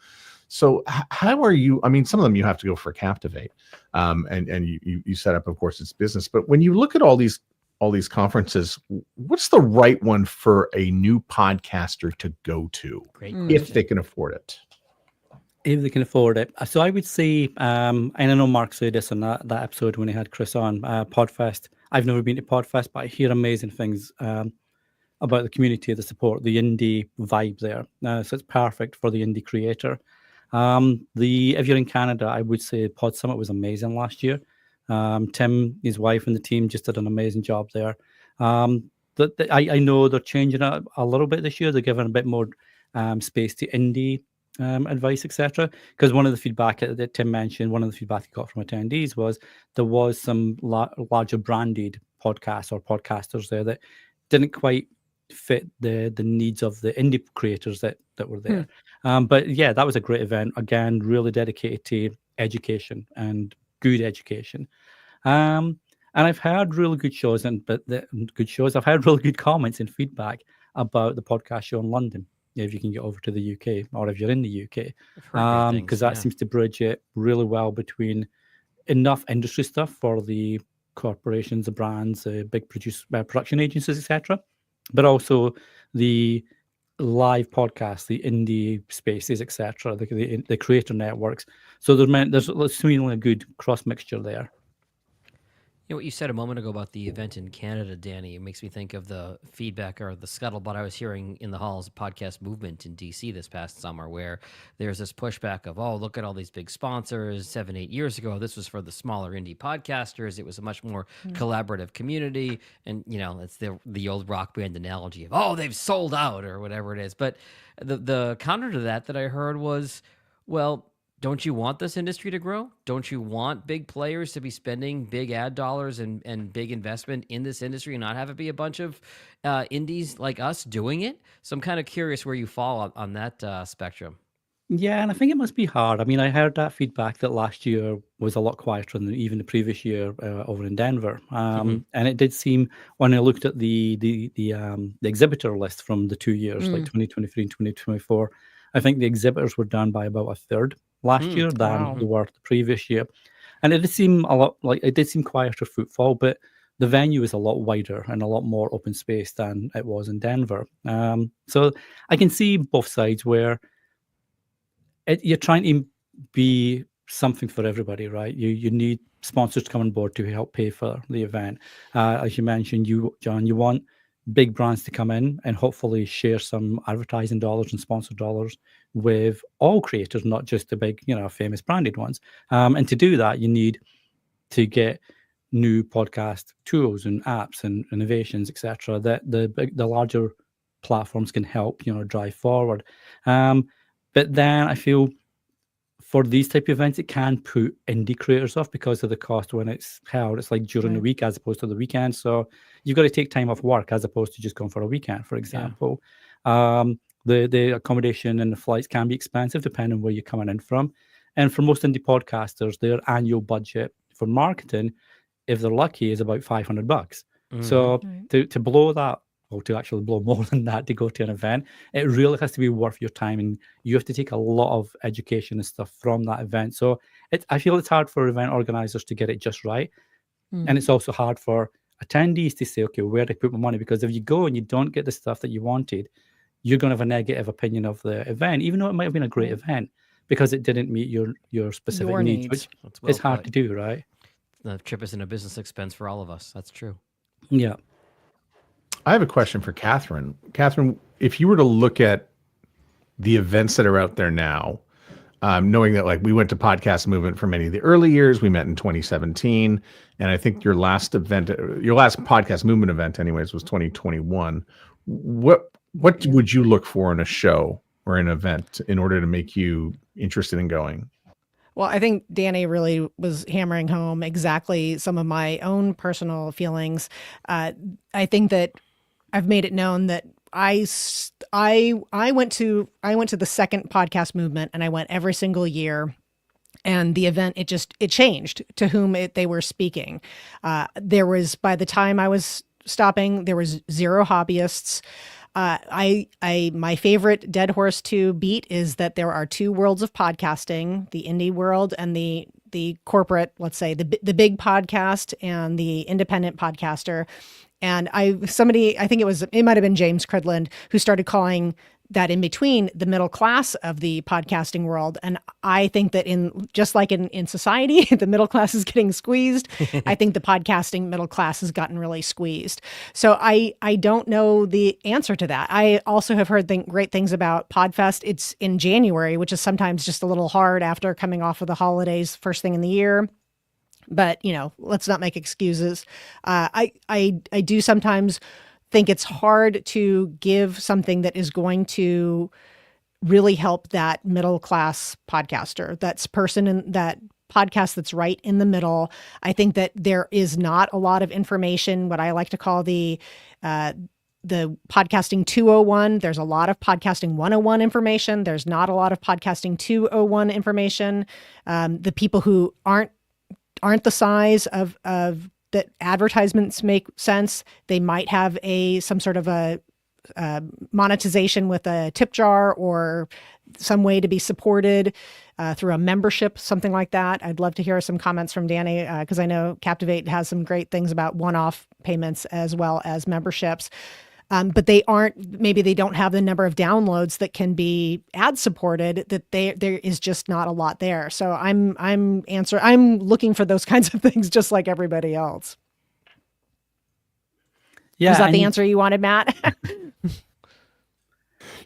So how are you? I mean, some of them you have to go for Captivate, and you set up, of course, it's business. But when you look at all these conferences, what's the right one for a new podcaster to go to, if they can afford it? If they can afford it. So I would say, and I know Mark said this on that episode when he had Chris on, Podfest. I've never been to Podfest, but I hear amazing things about the community, the support, the indie vibe there. So it's perfect for the indie creator. If you're in Canada, I would say Pod Summit was amazing last year. Tim, his wife, and the team just did an amazing job there. I know they're changing it a little bit this year. They're giving a bit more space to indie advice, etc. Because one of the feedback that Tim mentioned, one of the feedback he got from attendees was there was some larger branded podcasts or podcasters there that didn't quite fit the needs of the indie creators that were there. But yeah, that was a great event. Again, really dedicated to education and good education. And I've heard really good shows, I've heard really good comments and feedback about the podcast show in London. If you can get over to the UK, or if you're in the UK, I've heard great things, because that yeah. seems to bridge it really well between enough industry stuff for the corporations, the brands, big production agencies, etc., but also the live podcasts, the indie spaces, etc., the creator networks. So there's seemingly a good cross mixture there. You know what you said a moment ago about the event in Canada, Danny, it makes me think of the feedback or the scuttlebutt I was hearing in the halls of podcast movement in DC this past summer, where there's this pushback of, oh, look at all these big sponsors. 7-8 years ago, this was for the smaller indie podcasters. It was a much more collaborative community. And, you know, it's the old rock band analogy of, oh, they've sold out or whatever it is. But the counter to that I heard was, well, don't you want this industry to grow? Don't you want big players to be spending big ad dollars and big investment in this industry and not have it be a bunch of indies like us doing it? So I'm kind of curious where you fall on that spectrum. Yeah, and I think it must be hard. I mean, I heard that feedback that last year was a lot quieter than even the previous year over in Denver, and it did seem, when I looked at the exhibitor list from the 2 years, like 2023 and 2024, I think the exhibitors were down by about a third last year than they were the previous year, and it did seem quieter footfall, but the venue is a lot wider and a lot more open space than it was in Denver. So I can see both sides where you're trying to be something for everybody, right? You need sponsors to come on board to help pay for the event. As you mentioned, John, you want big brands to come in and hopefully share some advertising dollars and sponsor dollars with all creators, not just the big, famous branded ones. And to do that, you need to get new podcast tools and apps and innovations, etc., that the larger platforms can help, drive forward. But then I feel for these type of events, it can put indie creators off because of the cost when it's held. It's like during the week as opposed to the weekend. So you've got to take time off work as opposed to just going for a weekend, for example. The accommodation and the flights can be expensive depending on where you're coming in from. And for most indie podcasters, their annual budget for marketing, if they're lucky, is about $500. So to blow that, or to actually blow more than that to go to an event, it really has to be worth your time, and you have to take a lot of education and stuff from that event. So I feel it's hard for event organizers to get it just right. And it's also hard for attendees to say, okay, where do I put my money? Because if you go and you don't get the stuff that you wanted, you're going to have a negative opinion of the event, even though it might have been a great event, because it didn't meet your specific needs, which is hard to do, right? The trip isn't a business expense for all of us. That's true. Yeah. I have a question for Catherine. Catherine, if you were to look at the events that are out there now, knowing that like we went to Podcast Movement for many of the early years, we met in 2017, and I think your last Podcast Movement event, anyways, was 2021. What would you look for in a show or an event in order to make you interested in going? Well, I think Danny really was hammering home exactly some of my own personal feelings. I think that I've made it known that I went to the second Podcast Movement, and I went every single year. And the event, it changed to whom they were speaking. There was, by the time I was stopping, there was zero hobbyists. My favorite dead horse to beat is that there are two worlds of podcasting: the indie world and the corporate, let's say the big podcast and the independent podcaster. And I think it might have been James Cridland who started calling that in between the middle class of the podcasting world. And I think that just like in society, the middle class is getting squeezed. I think the podcasting middle class has gotten really squeezed. So I don't know the answer to that. I also have heard great things about Podfest. It's in January, which is sometimes just a little hard after coming off of the holidays, first thing in the year. But, let's not make excuses. I do sometimes think it's hard to give something that is going to really help that middle class podcaster, that's person in that podcast that's right in the middle. I think that there is not a lot of information, what I like to call the podcasting 201. There's a lot of podcasting 101 information. There's not a lot of podcasting 201 information. The people who aren't aren't the size of that advertisements make sense. They might have some sort of a monetization with a tip jar or some way to be supported through a membership, something like that. I'd love to hear some comments from Danny because I know Captivate has some great things about one-off payments as well as memberships. But maybe they don't have the number of downloads that can be ad supported, that there is just not a lot there. So I'm looking for those kinds of things just like everybody else. Yeah, Was that the answer you wanted, Matt?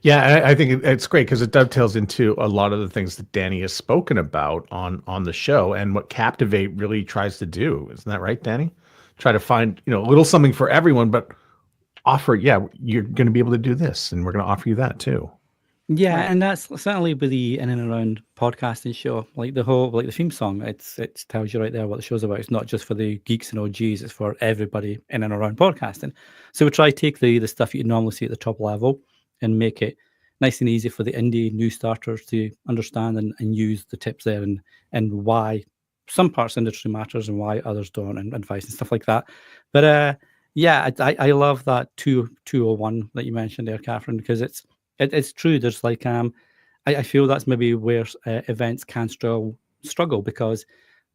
Yeah, I think it's great because it dovetails into a lot of the things that Danny has spoken about on the show and what Captivate really tries to do. Isn't that right, Danny? Try to find, a little something for everyone, but offer, you're going to be able to do this, and we're going to offer you that too. Yeah, and that's certainly with the In and Around podcasting show. Like the theme song, it tells you right there what the show's about. It's not just for the geeks and OGs; it's for everybody in and around podcasting. So we try to take the stuff you normally see at the top level and make it nice and easy for the indie new starters to understand and use the tips there and why some parts of industry matters and why others don't, and advice and stuff like that. But yeah, I love that 201 that you mentioned there, Catherine, because it's true. There's like I feel that's maybe where events can struggle because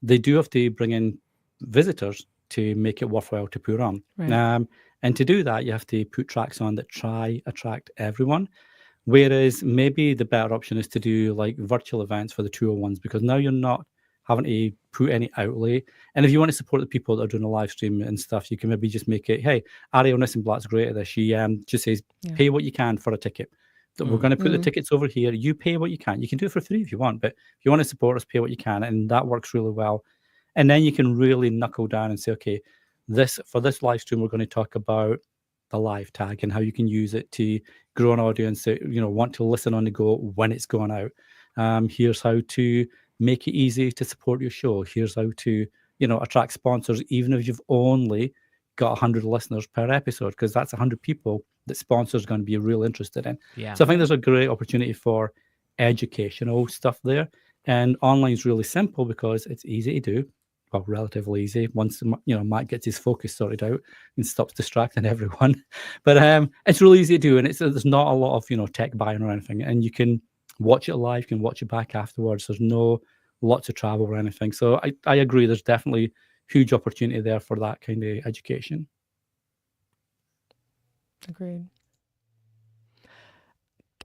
they do have to bring in visitors to make it worthwhile to put on. Right. And to do that, you have to put tracks on that attract everyone. Whereas maybe the better option is to do like virtual events for the 201s, because now you're not having to put any outlay. And if you want to support the people that are doing a live stream and stuff, you can maybe just make it, hey, Ariel Nissenblatt's great at this. She just says, pay what you can for a ticket. We're going to put the tickets over here. You pay what you can. You can do it for free if you want, but if you want to support us, pay what you can. And that works really well. And then you can really knuckle down and say, okay, for this live stream, we're going to talk about the live tag and how you can use it to grow an audience that want to listen on the go when it's going out. Here's how to make it easy to support your show. Here's how to attract sponsors, even if you've only got 100 listeners per episode, because that's 100 people that sponsors are going to be real interested in. Yeah. So I think there's a great opportunity for educational stuff there. And online is really simple because it's easy to do. Well, relatively easy once Matt gets his focus sorted out and stops distracting everyone. But it's really easy to do, and there's not a lot of tech buying or anything, and you can watch it live, you can watch it back afterwards. There's no lots of travel or anything. So I agree. There's definitely huge opportunity there for that kind of education. Agreed.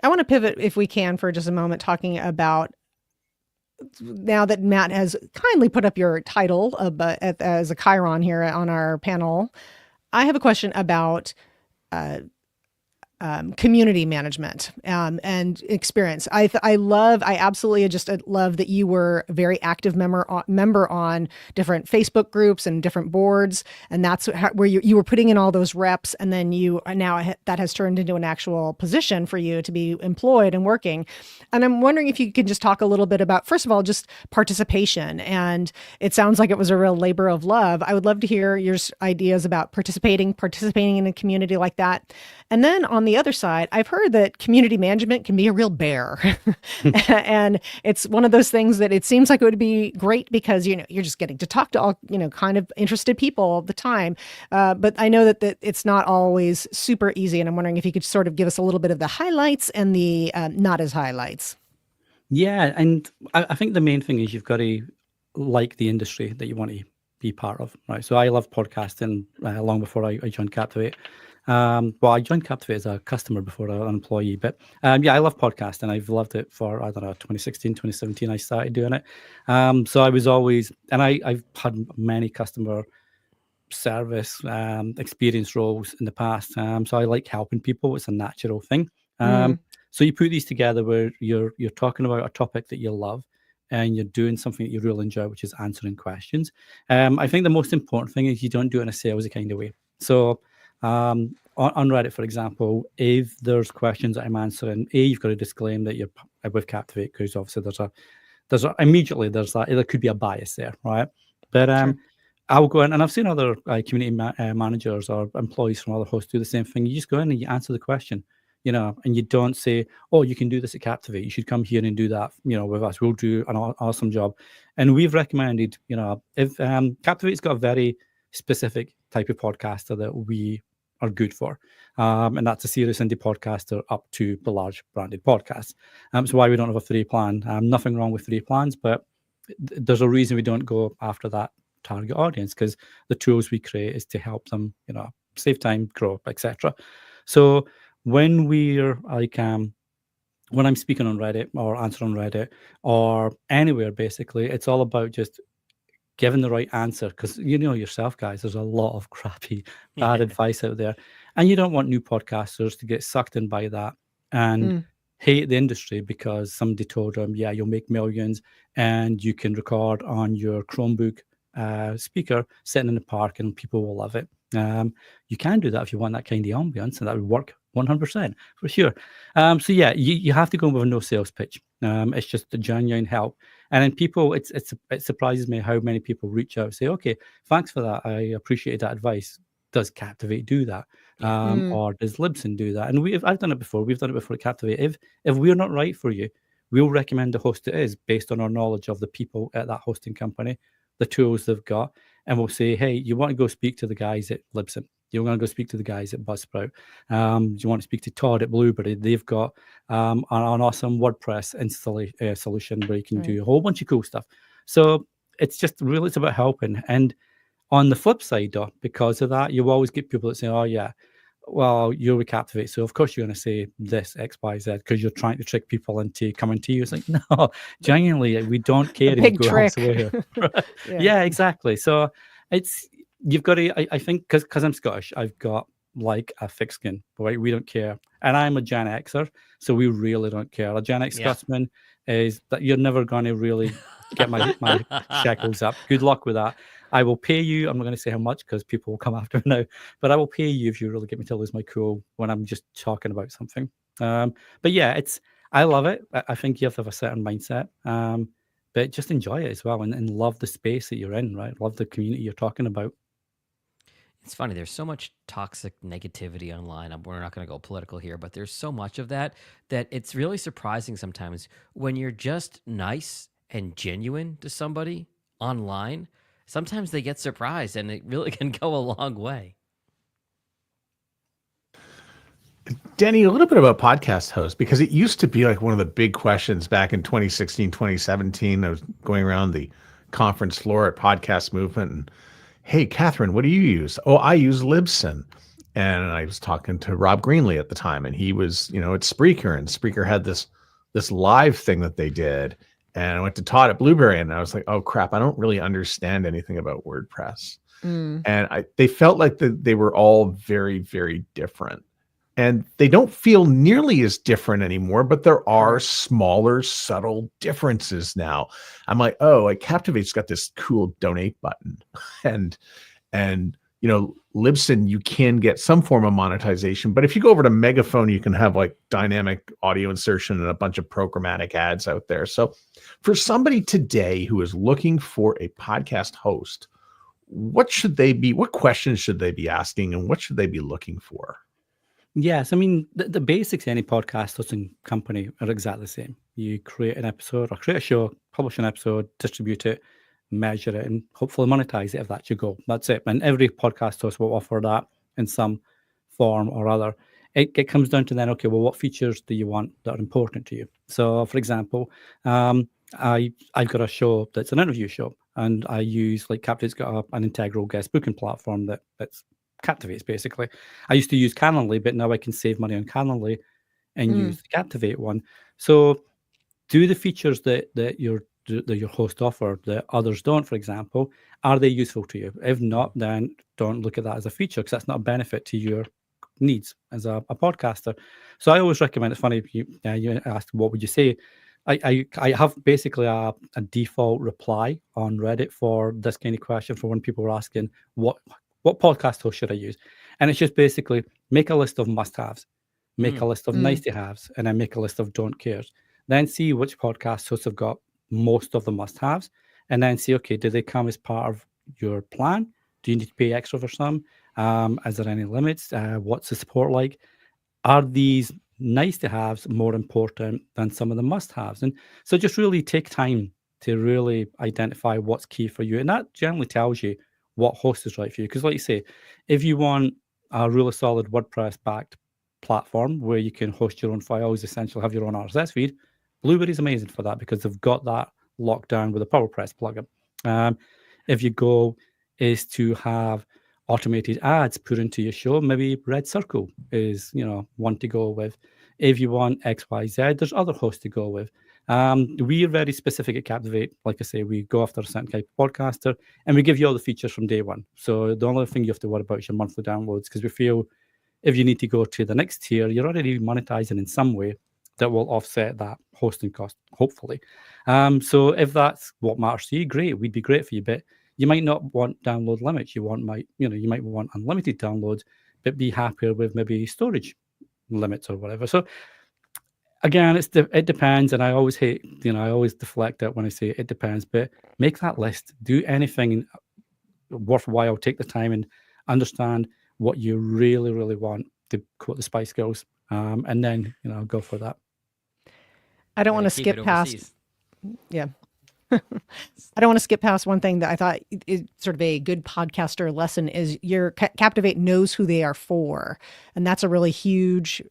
I want to pivot, if we can, for just a moment, talking about, now that Matt has kindly put up your title as a Chiron here on our panel, I have a question about community management and experience. I absolutely just love that you were a very active member on different Facebook groups and different boards, and that's where you were putting in all those reps, and then that has turned into an actual position for you to be employed and working. And I'm wondering if you could just talk a little bit about, first of all, just participation. And it sounds like it was a real labor of love. I would love to hear your ideas about participating in a community like that. And then on the other side, I've heard that community management can be a real bear. And it's one of those things that it seems like it would be great because, you're just getting to talk to all, kind of interested people all the time. But I know that it's not always super easy. And I'm wondering if you could sort of give us a little bit of the highlights and the not as highlights. Yeah. And I think the main thing is you've got to like the industry that you want to be part of, right? So I love podcasting long before I joined Captivate. Well, I joined Captivate as a customer before an employee, but I love podcasting. I've loved it for, 2016, 2017, I started doing it. So I was always, and I've had many customer service experience roles in the past. So I like helping people. It's a natural thing. So you put these together where you're talking about a topic that you love and you're doing something that you really enjoy, which is answering questions. I think the most important thing is you don't do it in a salesy kind of way. So on Reddit, for example, if there's questions that I'm answering, you've got to disclaim that you're with Captivate, because obviously there could be a bias there, right? But Sure. I'll go in, and I've seen other community managers or employees from other hosts do the same thing. You just go in and you answer the question. and you don't say, oh, you can do this at Captivate. You should come here and do that, with us. We'll do an awesome job. And we've recommended, if Captivate's got a very specific type of podcaster that we are good for. And that's a serious indie podcaster up to the large branded podcasts. So why we don't have a free plan. Nothing wrong with free plans, but there's a reason we don't go after that target audience, because the tools we create is to help them, save time, grow, etc. So when we're like, when I'm speaking on Reddit or answering on Reddit or anywhere, basically, it's all about just giving the right answer, because yourself, guys, there's a lot of crappy, bad advice out there, and you don't want new podcasters to get sucked in by that and hate the industry because somebody told them, yeah, you'll make millions and you can record on your Chromebook speaker sitting in the park and people will love it. You can do that if you want that kind of ambience, and that would work 100% for sure. So yeah, you have to go with a no sales pitch. It's just a genuine help. And then people, it surprises me how many people reach out and say, okay, thanks for that. I appreciate that advice. Does Captivate do that? Or does Libsyn do that? And I've done it before. We've done it before at Captivate. If we're not right for you, we'll recommend the host it is based on our knowledge of the people at that hosting company, the tools they've got. And we'll say, hey, you want to go speak to the guys at Libsyn. You want to go speak to the guys at Buzzsprout. You want to speak to Todd at Blueberry. They've got an awesome WordPress solution where you can do a whole bunch of cool stuff. So it's just really, it's about helping. And on the flip side, though, because of that, you always get people that say, oh, yeah, well, you're with Captivate, so of course you're going to say this, X, Y, Z, because you're trying to trick people into coming to you. It's like, no, genuinely, we don't care if you go elsewhere. Yeah, exactly. So you've got to, I think, because I'm Scottish, I've got like a thick skin, right? We don't care. And I'm a Gen Xer, so we really don't care. A Gen X Scotsman is that you're never going to really get my shekels up. Good luck with that. I will pay you. I'm not going to say how much because people will come after me now, but I will pay you if you really get me to lose my cool when I'm just talking about something. But yeah, I love it. I think you have to have a certain mindset, but just enjoy it as well and love the space that you're in, right? Love the community you're talking about. It's funny. There's so much toxic negativity online. We're not going to go political here, but there's so much of that it's really surprising sometimes when you're just nice and genuine to somebody online. Sometimes they get surprised, and it really can go a long way. Danny, a little bit about podcast host, because it used to be like one of the big questions back in 2016, 2017. I was going around the conference floor at Podcast Movement and, hey, Catherine, what do you use? Oh, I use Libsyn. And I was talking to Rob Greenlee at the time, and he was, at Spreaker, and Spreaker had this live thing that they did. And I went to Todd at Blueberry, and I was like, oh, crap, I don't really understand anything about WordPress. And they felt like they were all very, very different. And they don't feel nearly as different anymore, but there are smaller, subtle differences now. I'm like, oh, like Captivate's got this cool donate button. And Libsyn, you can get some form of monetization, but if you go over to Megaphone, you can have like dynamic audio insertion and a bunch of programmatic ads out there. So for somebody today who is looking for a podcast host, what questions should they be asking, and what should they be looking for? Yes, I mean, the basics of any podcast hosting company are exactly the same. You create an episode or create a show, publish an episode, distribute it, measure it, and hopefully monetize it if that's your goal. That's it. And every podcast host will offer that in some form or other. It comes down to then, okay, well, what features do you want that are important to you? So, for example, I've got a show that's an interview show, and I use, like, Captivate's got an integral guest booking platform that's Captivates, basically. I used to use Calendly, but now I can save money on Calendly and use the Captivate one. So do the features that your host offer that others don't, for example, are they useful to you? If not, then don't look at that as a feature, because that's not a benefit to your needs as a podcaster. So I always recommend, it's funny, you asked what would you say. I have basically a default reply on Reddit for this kind of question, for when people are asking what podcast host should I use? And it's just basically make a list of must-haves, make a list of nice-to-haves, and then make a list of don't cares. Then see which podcast hosts have got most of the must-haves, and then see, okay, do they come as part of your plan? Do you need to pay extra for some? Is there any limits? What's the support like? Are these nice to haves more important than some of the must haves. And so just really take time to really identify what's key for you. And that generally tells you what host is right for you. Because, like you say, if you want a really solid WordPress backed platform where you can host your own files, essentially have your own RSS feed, Blueberry's amazing for that because they've got that locked down with a PowerPress plugin. If your goal is to have automated ads put into your show, maybe Red Circle is, one to go with. If you want XYZ, there's other hosts to go with. We are very specific at Captivate. Like I say, we go after a certain type of podcaster and we give you all the features from day one. So the only thing you have to worry about is your monthly downloads, because we feel if you need to go to the next tier, you're already monetizing in some way that will offset that hosting cost, hopefully. So if that's what matters to you, great, we'd be great for you. But you might not want download limits. You might want unlimited downloads, but be happier with maybe storage limits or whatever. So again, it depends, and I always hate, I always deflect it when I say it depends. But make that list. Do anything worthwhile. Take the time and understand what you really, really want, to quote the Spice Girls, and then go for that. I don't want to Keep it skip past. overseas. Yeah. I don't want to skip past one thing that I thought is sort of a good podcaster lesson is your Captivate knows who they are for. And that's a really huge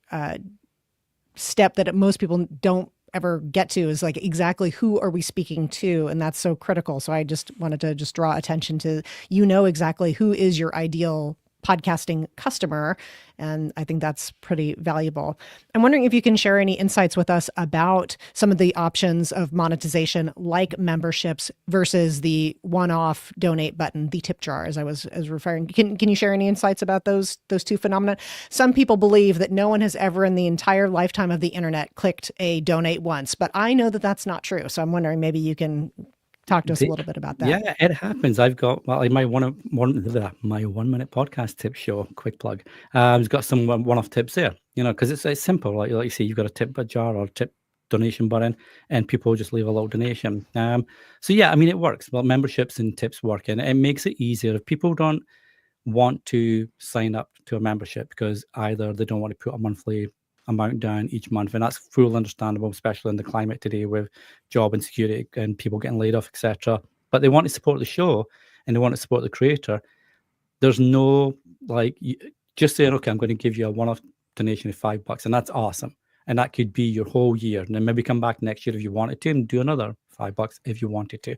step that most people don't ever get to, is like exactly who are we speaking to? And that's so critical. So I just wanted to draw attention to, exactly who is your ideal podcasting customer. And I think that's pretty valuable. I'm wondering if you can share any insights with us about some of the options of monetization, like memberships versus the one-off donate button, the tip jar, as I was referring. Can you share any insights about those two phenomena? Some people believe that no one has ever in the entire lifetime of the internet clicked a donate once, but I know that that's not true. So I'm wondering maybe you can talk to us a little bit about that. Yeah, it happens. I've got my one minute podcast tip show. Quick plug. I've got some one-off tips there. Because it's simple. Like you say, you've got a tip jar or tip donation button, and people just leave a little donation. So yeah, it works. Well, memberships and tips work, and it makes it easier if people don't want to sign up to a membership because either they don't want to put a monthly amount down each month, and that's full understandable, especially in the climate today with job insecurity and people getting laid off, etc. But they want to support the show and they want to support the creator. There's no just saying, okay, I'm going to give you a one-off donation of $5, and that's awesome, and that could be your whole year, and then maybe come back next year if you wanted to and do another $5 if you wanted to.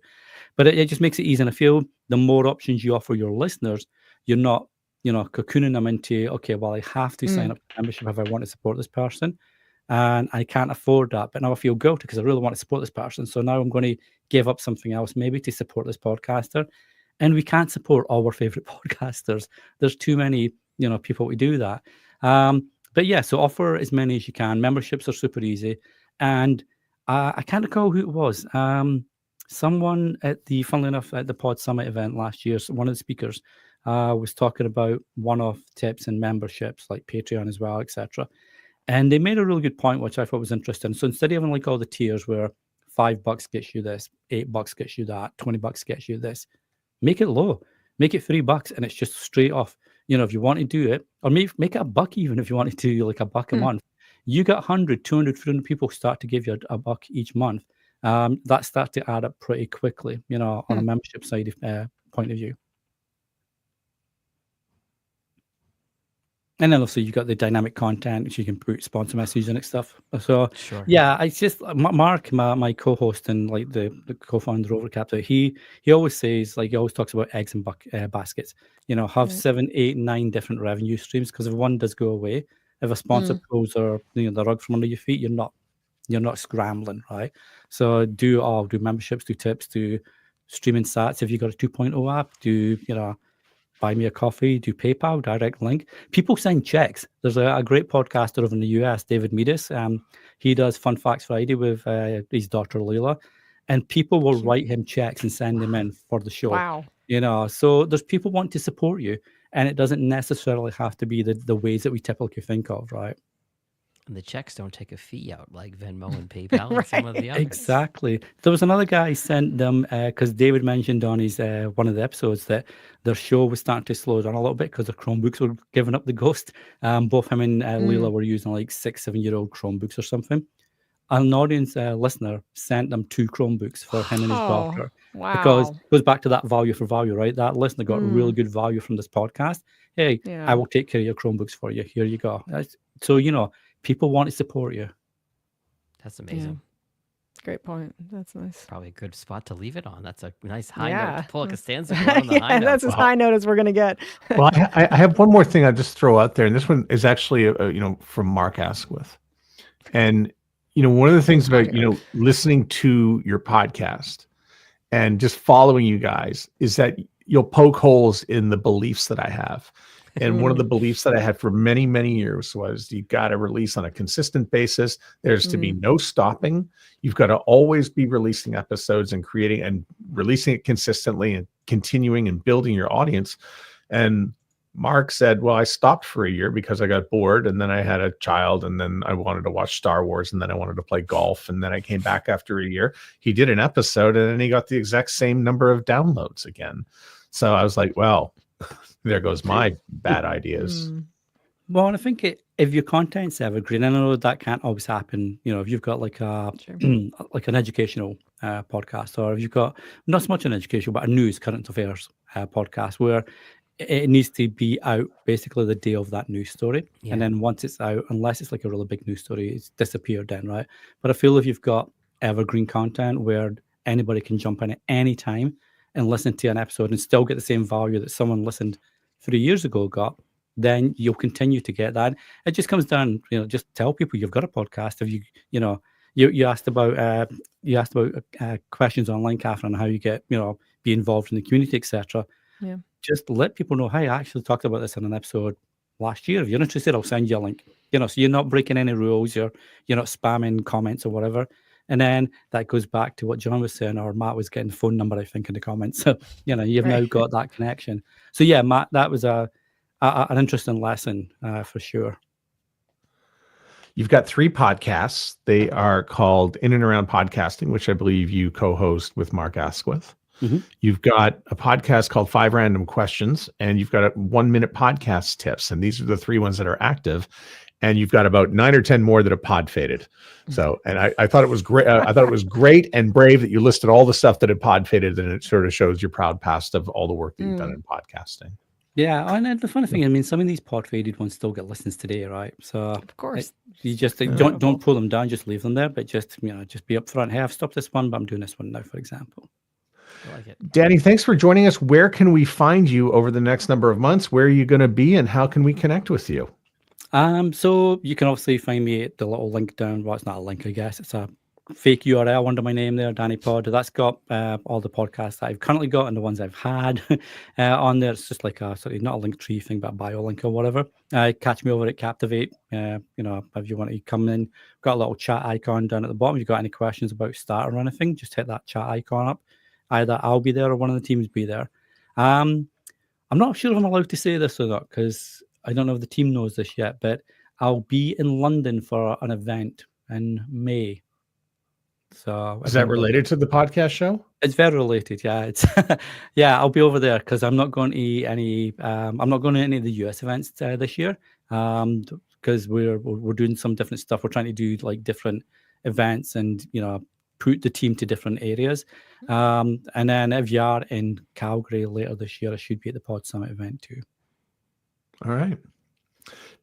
But it just makes it easy, and I feel the more options you offer your listeners, you're not cocooning them into, okay, well, I have to sign up to membership if I want to support this person, and I can't afford that. But now I feel guilty because I really want to support this person. So now I'm going to give up something else, maybe to support this podcaster. And we can't support all our favorite podcasters. There's too many, people to do that. But yeah, so offer as many as you can. Memberships are super easy. And I can't recall who it was. Someone funnily enough, at the Pod Summit event last year, one of the speakers was talking about one-off tips and memberships like Patreon as well, etc. And they made a really good point, which I thought was interesting. So instead of having all the tiers where $5 gets you this, $8 gets you that, $20 gets you this, make it low, make it $3, and it's just straight off. If you want to do it, or make it $1 even if you want to do like $1 a month. You got 100, 200, 300 people start to give you $1 each month. That starts to add up pretty quickly, on a membership side point of view. And then also you've got the dynamic content, which you can put sponsor messages and stuff. So Sure. yeah, it's just Mark, my co-host and the co-founder over Captivate, he always says, he always talks about eggs and baskets. Have 7, 8, 9 different revenue streams, because if one does go away, if a sponsor pulls the rug from under your feet, you're not scrambling, right? So do memberships, do tips, do streaming sats. If you've got a 2.0 app, do buy me a coffee, do PayPal, direct link. People sign checks. There's a great podcaster over in the US, David Meadis. He does Fun Facts Friday with his daughter Leila, and people will write him checks and send them in for the show. Wow. So there's people want to support you, and it doesn't necessarily have to be the ways that we typically think of, right? And the checks don't take a fee out like Venmo and PayPal and some of the others. Exactly. There was another guy sent them because David mentioned on his one of the episodes that their show was starting to slow down a little bit because their Chromebooks were giving up the ghost. Both him and Leela were using like 6-7-year-old Chromebooks or something. An audience listener sent them 2 Chromebooks for him and his daughter. Because Wow. it goes back to that value for value, right? That listener got really good value from this podcast. Hey, Yeah. I will take care of your Chromebooks for you. Here you go. So, people want to support you. That's amazing. Great point. That's nice. Probably a good spot to leave it on. That's a nice high note Yeah. to pull a Costanza going on the high Yeah, note. that's as high note as we're going to get. Well, I have one more thing I'll just throw out there, and this one is actually from Mark Asquith. And one of the things about listening to your podcast and just following you guys is that you'll poke holes in the beliefs that I have. And one of the beliefs that I had for many, many years was you've got to release on a consistent basis. There's to be no stopping. You've got to always be releasing episodes and creating and releasing it consistently and continuing and building your audience. And Mark said, well, I stopped for a year because I got bored, and then I had a child, and then I wanted to watch Star Wars, and then I wanted to play golf, and then I came back after a year. He did an episode, and then he got the exact same number of downloads again. So I was like, well, there goes my bad ideas. Well, and I think if your content's evergreen, and I know that can't always happen. If you've got like a like an educational podcast, or if you've got not so much an educational but a news current affairs podcast where it needs to be out basically the day of that news story, and then once it's out, unless it's like a really big news story, it's disappeared then, right? But I feel if you've got evergreen content where anybody can jump in at any time and listen to an episode and still get the same value that someone listened 3 years ago got, then you'll continue to get that. It just comes down, just tell people you've got a podcast. If you asked about questions online, Catherine, how you get be involved in the community, etc. Yeah. Just let people know, hey, I actually talked about this in an episode last year. If you're interested, I'll send you a link. So you're not breaking any rules. You're not spamming comments or whatever. And then that goes back to what John was saying, or Matt was getting the phone number, I think, in the comments. So, you've now got that connection. So, yeah, Matt, that was an interesting lesson for sure. You've got 3 podcasts. They are called In and Around Podcasting, which I believe you co-host with Mark Asquith. Mm-hmm. You've got a podcast called 5 Random Questions, and you've got a 1-minute podcast tips. And these are the 3 ones that are active. And you've got about 9 or 10 more that have pod faded. So, and I thought it was great. I thought it was great and brave that you listed all the stuff that had pod faded, and it sort of shows your proud past of all the work that you've done in podcasting. Yeah, and the funny thing, some of these pod faded ones still get listens today, right? So, of course, you just don't pull them down, just leave them there, but just be upfront. Hey, I've stopped this one, but I'm doing this one now, for example. I like it. Danny, thanks for joining us. Where can we find you over the next number of months? Where are you going to be, and how can we connect with you? So you can obviously find me at the little link down. Well, it's not a link, I guess. It's a fake URL under my name there, Danny Pod. That's got all the podcasts that I've currently got and the ones I've had on there. It's just like not a link tree thing, but a bio link or whatever. Catch me over at Captivate. If you want to come in, got a little chat icon down at the bottom. If you've got any questions about starting or anything, just hit that chat icon up. Either I'll be there or one of the teams be there. I'm not sure if I'm allowed to say this or not, because I don't know if the team knows this yet, but I'll be in London for an event in May. So is that related to the podcast show? It's very related. Yeah, it's yeah. I'll be over there because I'm not going to any. I'm not going to any of the US events this year. Because we're doing some different stuff. We're trying to do like different events and put the team to different areas. And then if you are in Calgary later this year, I should be at the Pod Summit event too. All right.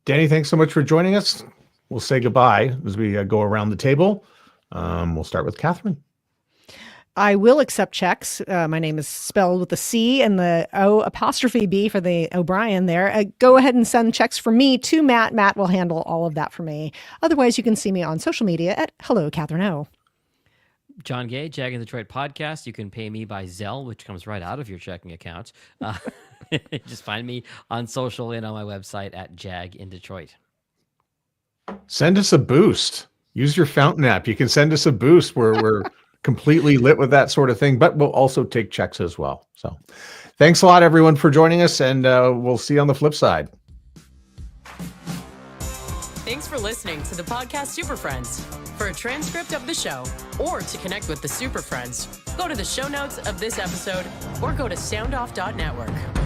Danny, thanks so much for joining us. We'll say goodbye as we go around the table. We'll start with Catherine. I will accept checks. My name is spelled with a C and the O''B for the O'Brien there. Go ahead and send checks for me to Matt. Matt will handle all of that for me. Otherwise, you can see me on social media at Hello Catherine O. John Gay, Jag in Detroit podcast. You can pay me by Zelle, which comes right out of your checking account. Just find me on social and on my website at Jag in Detroit. Send us a boost. Use your Fountain app. You can send us a boost where we're completely lit with that sort of thing, but we'll also take checks as well. So thanks a lot, everyone, for joining us, and we'll see you on the flip side. Thanks for listening to the podcast Super Friends. For a transcript of the show or to connect with the Super Friends, go to the show notes of this episode or go to soundoff.network.